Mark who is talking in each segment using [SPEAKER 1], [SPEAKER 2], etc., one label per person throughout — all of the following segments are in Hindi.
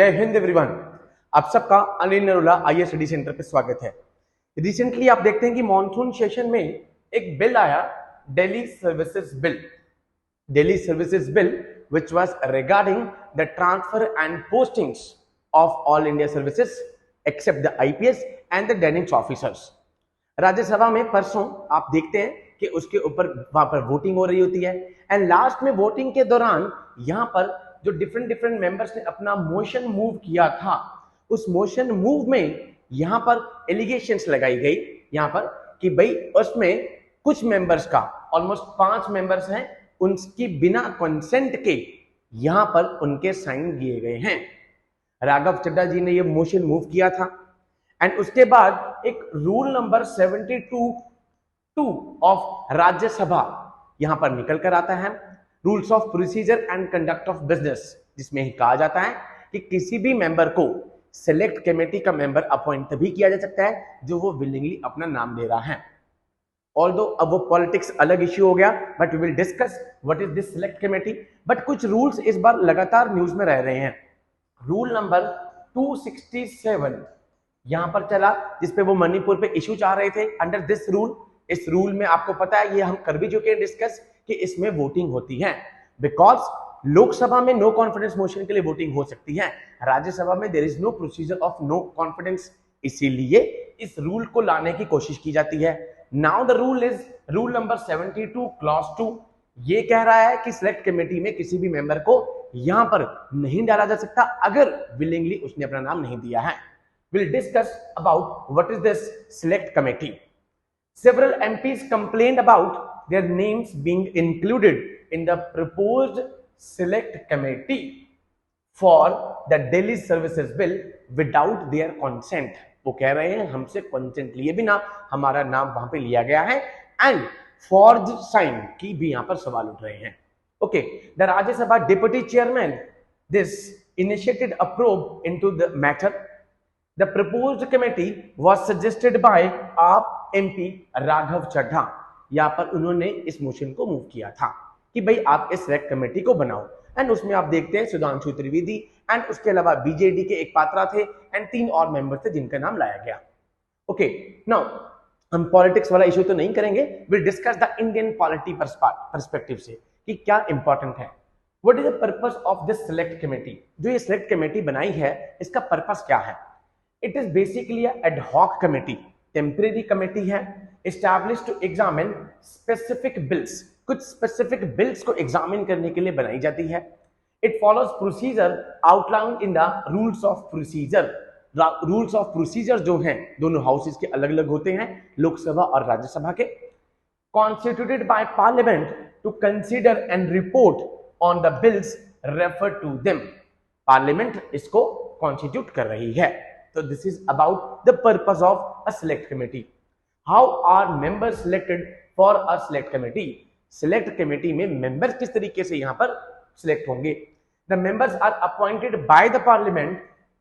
[SPEAKER 1] जय हिंद एवरीवन। आप सबका Anil Narola IAS study centre पे स्वागत है। रिसेंटली आप देखते हैं कि मॉनसून सेशन में एक बिल आया, Delhi services bill. Delhi services bill which was regarding the transfer and postings of all India services except the IPS and the Danish officers। Rajya Sabha में परसों आप देखते हैं कि उसके ऊपर वहां पर वोटिंग हो रही होती है एंड लास्ट में वोटिंग के दौरान यहां पर जो डिफरेंट मेंबर्स ने अपना मोशन मूव किया था, उस मोशन मूव में यहां पर एलिगेशंस लगाई गई यहां पर कि भाई उसमें कुछ मेंबर्स का ऑलमोस्ट 5 मेंबर्स हैं, उनकी बिना कंसेंट के यहां पर उनके साइन दिए गए हैं। राघव चड्ढा जी ने ये मोशन मूव किया था एंड उसके बाद एक रूल नंबर 72(2) ऑफ राज्यसभा यहां पर निकल कर आता है, rules of procedure and conduct of business, जिसमें ही कहा जाता है कि किसी भी मेंबर को सिलेक्ट कमेटी का मेंबर अपॉइंट तभी किया जा सकता है जो वो विलिंगली अपना नाम दे रहा है। ऑल्दो अब वो पॉलिटिक्स अलग इश्यू हो गया, but we will discuss what is this select committee. But कुछ रूल्स इस बार लगातार न्यूज में रह रहे हैं। रूल नंबर 267 यहां पर चला, जिसपे वो मणिपुर पे इश्यू चाह रहे थे अंडर दिस रूल। इस रूल में आपको पता है, ये हम कर भी चुके हैं डिस्कस, कि इसमें वोटिंग होती है बिकॉज लोकसभा में नो कॉन्फिडेंस मोशन के लिए वोटिंग हो सकती है, राज्यसभा में there is no procedure of no confidence, इसीलिए इस रूल को लाने की कोशिश की जाती है। Now the rule is rule number 72 clause 2। ये कह रहा है कि सिलेक्ट कमेटी में किसी भी मेंबर को यहां पर नहीं डाला जा सकता अगर विलिंगली उसने अपना नाम नहीं दिया है। We'll discuss about what is this select committee. Several MPs complained about their names being included in the proposed select committee for the Delhi Services Bill without their consent. वो कह रहे हैं हमसे consent लिए बिना हमारा नाम वहां पे लिया गया है and forged sign की भी यहां पर सवाल उठ रहे हैं। Okay, the Rajya Sabha Deputy Chairman this initiated a probe into the matter. The proposed committee was suggested by आप MP राघव चड्ढा। यहाँ पर उन्होंने इस मोशन को मूव किया था कि भाई आप इस सिलेक्ट कमेटी को बनाओ एंड उसमें आप देखते हैं सुधांशु त्रिवेदी एंड उसके अलावा बीजेडी के एक पात्रा थे एंड 3 और मेंबर थे जिनका नाम लाया गया। ओके, नाउ हम पॉलिटिक्स वाला इशू तो नहीं करेंगे, will discuss the Indian polity perspective से कि क्या इंपॉर्टेंट है। What is the purpose of this select committee? जो ये सिलेक्ट कमेटी बनाई है, इसका पर्पस क्या है? It is basically a ad hoc committee, temporary committee है, established to examine specific bills। कुछ specific bills को examine करने के लिए बनाई जाती है। It follows procedure outlined in the rules of procedure। rules of procedure जो हैं दोनों हाउसेस के अलग अलग होते हैं, लोकसभा और राज्यसभा के। Constituted by Parliament to consider and report on the bills referred to them। Parliament इसको constitute कर रही है। So this is about the purpose of a select committee. How are members selected for a select committee? Select committee में members किस तरीके से यहाँ पर select होंगे? The members are appointed by the parliament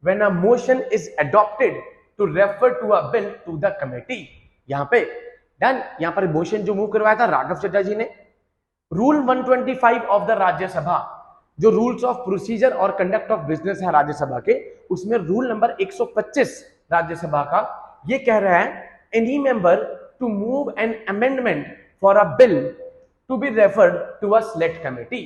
[SPEAKER 1] when a motion is adopted to refer to a bill to the committee। यहाँ पे डन, यहाँ पर मोशन जो मूव करवाया था राघव चड्ढा जी ने। रूल 125 ऑफ द राज्यसभा, जो रूल्स ऑफ प्रोसीजर और कंडक्ट ऑफ बिजनेस है राज्यसभा के, उसमें रूल नंबर 125 राज्यसभा का ये कह रहा है any member to move an amendment for a bill to be referred to a select committee.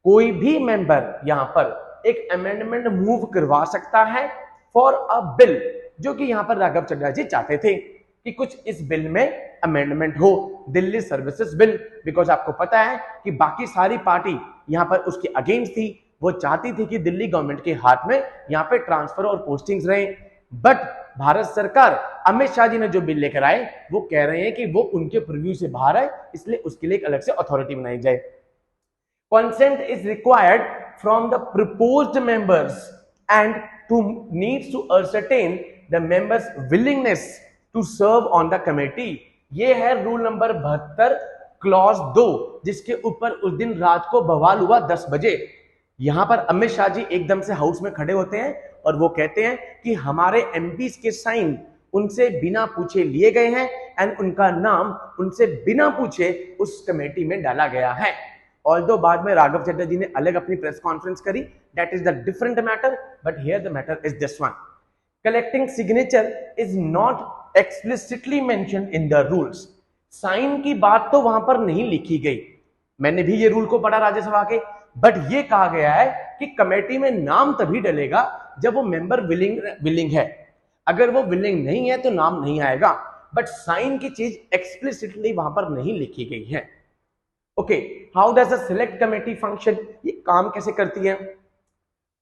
[SPEAKER 1] कोई भी मेंबर यहां पर एक अमेंडमेंट मूव करवा सकता है फॉर अ बिल, जो कि यहां पर राघव चड्ढा जी चाहते थे कि कुछ इस बिल में अमेंडमेंट हो, दिल्ली सर्विसेज बिल। बिकॉज आपको पता है कि बाकी सारी पार्टी यहां पर उसके अगेंस्ट थी, वो चाहती थी कि दिल्ली गवर्नमेंट के हाथ में यहां पे ट्रांसफर और पोस्टिंग्स रहे। बट भारत सरकार, अमित शाह जी ने जो बिल लेकर आए, वो कह रहे हैं कि वो उनके प्रीव्यू से बाहर है, इसलिए उसके लिए एक अलग से अथॉरिटी बनाई जाए। Consent is required from the proposed members and to needs to ascertain the members willingness to serve on the committee. ये है रूल नंबर 72 क्लॉज 2, जिसके ऊपर उस दिन रात को बवाल हुआ 10 बजे। यहां पर अमित शाह जी एकदम से हाउस में खड़े होते हैं और वो कहते हैं कि हमारे एमपीज के साइन उनसे बिना पूछे लिए गए हैं एंड उनका नाम उनसे बिना पूछे उस कमेटी में डाला गया है। ऑल्दो बाद में राघव चड्ढा जी ने अलग अपनी प्रेस कॉन्फ्रेंस करी, that is the different matter, but here the matter is this one. Collecting signature is not explicitly mentioned in the rules. Sign की बात तो वहां पर नहीं लिखी गई, मैंने भी ये रूल को पढ़ा राज्यसभा के, बट ये कहा गया है कि कमेटी में नाम तभी डलेगा जब वो मेंबर विलिंग है, अगर वो विलिंग नहीं है तो नाम नहीं आएगा, बट साइन की चीज एक्सप्लिसिटली वहां पर नहीं लिखी गई है। Okay, how does the select committee function, ये काम कैसे करती है?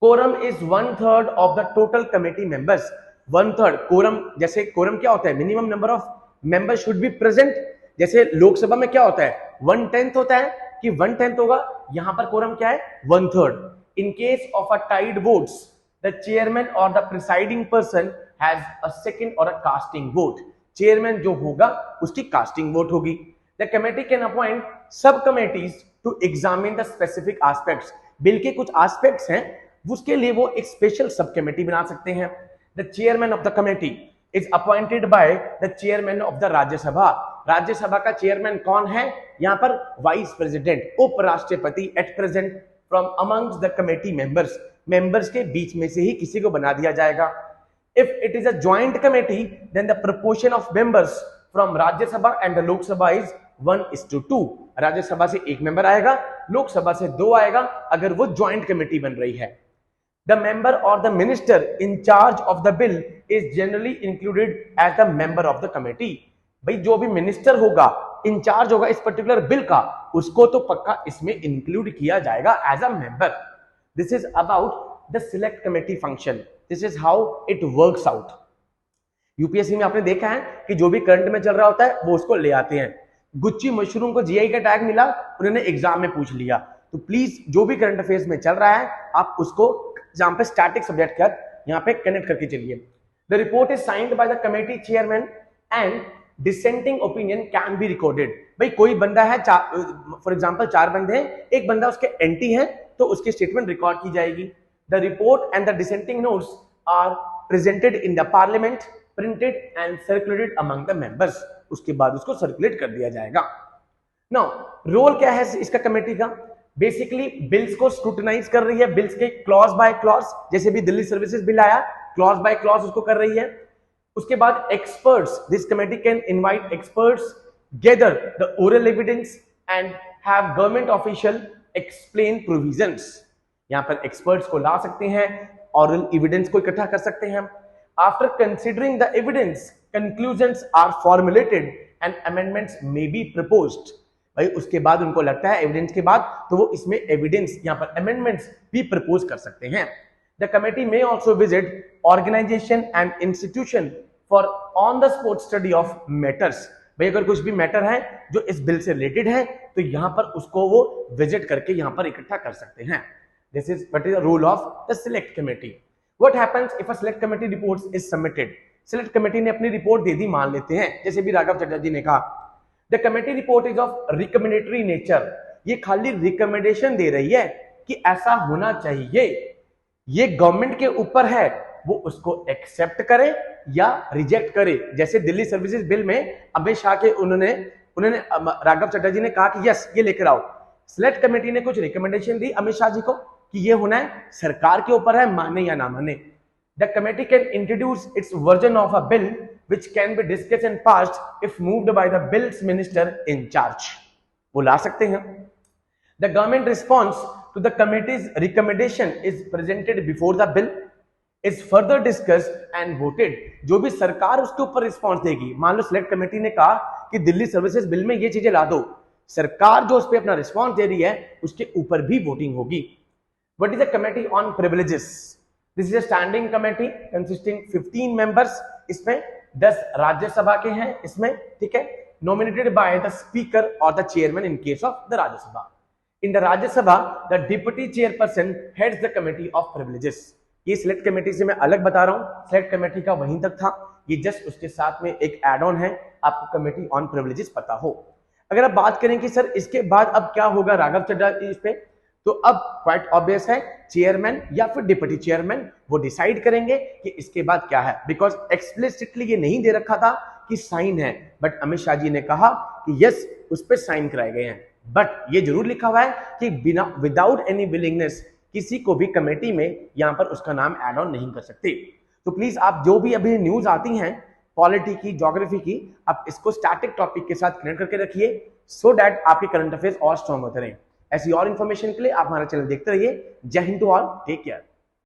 [SPEAKER 1] Quorum is 1/3 of the total committee members. 1/3 quorum, जैसे कोरम क्या होता है? Minimum number of members should be present. जैसे लोकसभा में क्या होता है? 1/10 होता है कि 1/10 होगा, यहां पर कोरम क्या है? 1/3। In case of a tied votes, the chairman और the presiding person has a second और अ कास्टिंग वोट। चेयरमैन जो होगा उसकी कास्टिंग वोट होगी। The committee can appoint sub committees to examine the specific aspects. Bill के कुछ एस्पेक्ट्स हैं, उसके लिए वो एक स्पेशल सब कमेटी बना सकते हैं। The chairman of the committee is appointed by the chairman of the Rajya Sabha. Rajya Sabha का चेयरमैन कौन है? यहां पर वाइस प्रेसिडेंट, उपराष्ट्रपति at present from amongst the committee members. Members के बीच में से ही किसी को बना दिया जाएगा। If it is a joint committee, then the proportion of members from Rajya Sabha and the Lok Sabha is 1:2। Rajya Sabha से एक मेंबर आएगा, लोकसभा से 2 आएगा, अगर वो ज्वाइंट कमेटी बन रही है। The member or the minister in charge of the bill is generally included as the member of the committee। भाई जो भी मिनिस्टर होगा, इंचार्ज होगा इस पर्टिकुलर बिल का, उसको तो पक्का इसमें इंक्लूड किया जाएगा as a member. This is about the select committee function. This is how it works out. UPSC में आपने देखा है कि जो भी करंट में चल रहा होता है वो उसको ले आते हैं। गुच्ची मशरूम को जीआई का टैग मिला, उन्होंने एग्जाम में पूछ लिया, तो प्लीज जो भी करंट अफेयर्स में चल रहा है आप उसको एग्जाम पे स्टैटिक सब्जेक्ट के साथ यहाँ पे कनेक्ट करके चलिए। The report is signed by the committee chairman and dissenting opinion can be recorded. भाई कोई बंदा है, फॉर एग्जांपल 4 बंदे हैं, एक बंदा उसके एंटी है तो उसकी स्टेटमेंट रिकॉर्ड की जाएगी। The report and the dissenting notes are presented in the parliament, printed and circulated among the members. उसके बाद उसको सर्कुलेट कर दिया जाएगा। नाउ रोल क्या है इसका कमेटी का? बेसिकली बिल्स को स्क्रूटनाइज कर रही है, बिल्स के क्लॉज बाय क्लॉज, जैसे भी दिल्ली सर्विसेज बिल आया क्लॉज बाय क्लॉज उसको कर रही है। उसके बाद experts, this committee can invite experts, gather the oral evidence and have government official explain provisions. यहां पर एक्सपर्ट्स को ला सकते हैं, ओरल एविडेंस को इकट्ठा कर सकते हैं। After considering the evidence, conclusions are formulated and amendments may be proposed. भाई उसके बाद उनको लगता है एविडेंस के बाद तो वो इसमें एविडेंस यहां पर अमेंडमेंट्स भी प्रपोज कर सकते हैं। The committee may also visit organisation and institution for on the spot study of matters. भाई अगर कुछ भी मैटर है जो इस बिल से रिलेटेड है तो यहां पर उसको वो विजिट करके यहां पर इकट्ठा कर सकते हैं। This is what is the role of the select committee. What happens if a select committee report is submitted? Select committee ने अपनी रिपोर्ट दे दी, मान लेते हैं, जैसे भी राघव चड्ढा जी ने कहा the committee report is of recommendatory nature. ये खाली रिकमेंडेशन दे रही है कि ऐसा होना चाहिए, ये गवर्नमेंट के ऊपर है वो उसको एक्सेप्ट करे या रिजेक्ट करे। जैसे दिल्ली सर्विसेज बिल में अमित शाह के उन्होंने राघव चड्ढा जी ने कहा कि यस ये लेकर आओ। सिलेक्ट कमेटी ने कुछ रिकमेंडेशन दी अमित शाह जी को कि ये होना है, सरकार के ऊपर है माने या ना माने। The committee can introduce it's version of a bill which can be discussed and passed if moved by the bill's minister in charge। वो ला सकते हैं। The government response to the committee's recommendation is presented before the bill is further discussed and voted। जो भी सरकार उसके ऊपर रिस्पॉन्स देगी, मान लो सिलेक्ट कमेटी ने कहा कि दिल्ली सर्विसेज बिल में ये चीजें ला दो, सरकार जो उस पर अपना रिस्पॉन्स दे रही है उसके ऊपर भी वोटिंग होगी। What is the committee on privileges? This is a standing committee consisting 15 members। इसमें 10 राज्यसभा के हैं इसमें, ठीक है, नॉमिनेटेड बाय द स्पीकर और the chairman in case of the Rajya Sabha. In the Rajya Sabha the deputy chairperson heads the committee of privileges. ये सिलेक्ट कमेटी से मैं अलग बता रहा हूं, सिलेक्ट कमेटी का वहीं तक था, ये जस्ट उसके साथ में एक एड ऑन है, आपको कमेटी ऑन प्रिविलेजेस पता हो। अगर आप बात करें कि सर इसके बाद अब क्या होगा राघव चड्ढा इस पे, तो अब क्वाइट ऑब्वियस है, चेयरमैन या फिर डिप्टी चेयरमैन वो डिसाइड करेंगे कि इसके बाद क्या है। बिकॉज एक्सप्लिसिटली ये नहीं दे रखा था कि साइन है, बट अमित शाह जी ने कहा कि यस उस पर साइन कराए गए हैं, बट ये जरूर लिखा हुआ है कि बिना विदाउट एनी विलिंगनेस किसी को भी कमेटी में यहाँ पर उसका नाम ऐड ऑन नहीं कर सकते। तो प्लीज आप जो भी अभी न्यूज आती हैं पॉलिटी की, ज्योग्राफी की, आप इसको स्टैटिक टॉपिक के साथ कनेक्ट करके रखिए सो दैट आपके करंट अफेयर्स और स्ट्रॉन्ग होते रहे। ऐसी और इन्फॉर्मेशन के लिए आप हमारा चैनल देखते रहिए। जय हिंद टू ऑल, टेक केयर।